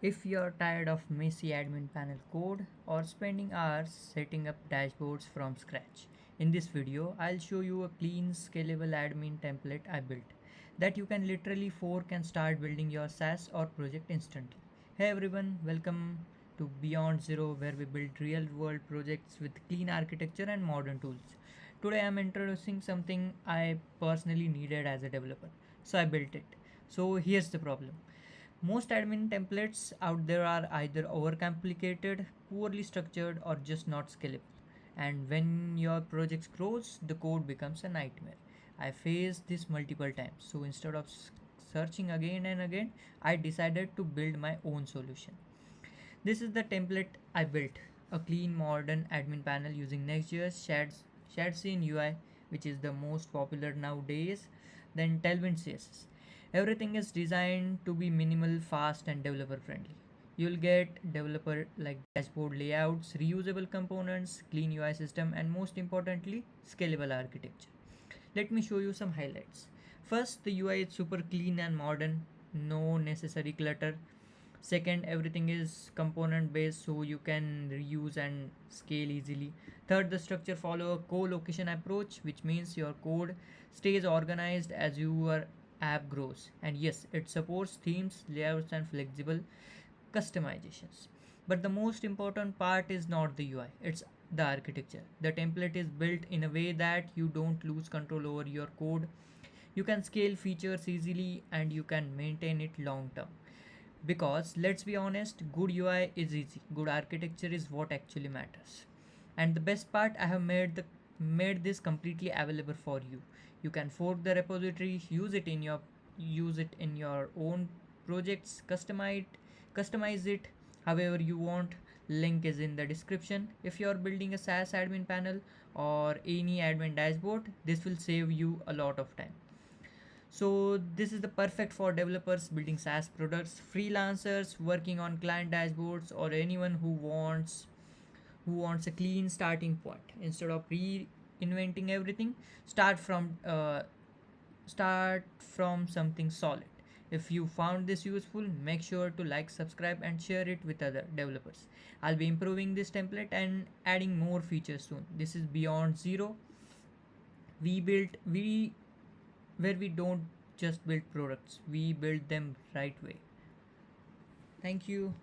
If you're tired of messy admin panel code or spending hours setting up dashboards from scratch, in this video I'll show you a clean scalable admin template I built that you can literally fork and start building your SaaS or project instantly. Hey everyone, welcome to Beyond Zero, where we build real world projects with clean architecture and modern tools. Today I'm introducing something I personally needed as a developer, so I built it. So here's the problem: most admin templates out there are either overcomplicated, poorly structured, or just not scalable. And when your project grows, the code becomes a nightmare. I faced this multiple times, so instead of searching again and again, I decided to build my own solution. This is the template I built: a clean, modern admin panel using Next.js, shadcn UI, which is the most popular nowadays, then Tailwind CSS. Everything is designed to be minimal, fast, and developer friendly. You'll get developer like dashboard layouts, reusable components, clean UI system, and most importantly, scalable architecture. Let me show you some highlights. First, the UI is super clean and modern, no necessary clutter. Second, everything is component based, so you can reuse and scale easily. Third, the structure follow a co-location approach, which means your code stays organized as your app grows. And yes, it supports themes, layouts, and flexible customizations. But the most important part is not the UI, it's the architecture. The template is built in a way that you don't lose control over your code. You can scale features easily and you can maintain it long term. Because let's be honest, good UI is easy. Good architecture is what actually matters. And the best part, I have made this completely available for you. You can fork the repository, use it in your own projects, customize it however you want. Link is in the description. If you are building a SaaS admin panel or any admin dashboard, this will save you a lot of time. So this is the perfect for developers building SaaS products, freelancers working on client dashboards, or anyone who wants a clean starting point. Instead of reinventing everything, start from uh, start from something solid. If you found this useful, make sure to like, subscribe, and share it with other developers. I'll be improving this template and adding more features soon. This is Beyond Zero. We where we don't just build products, we build them right way. Thank you.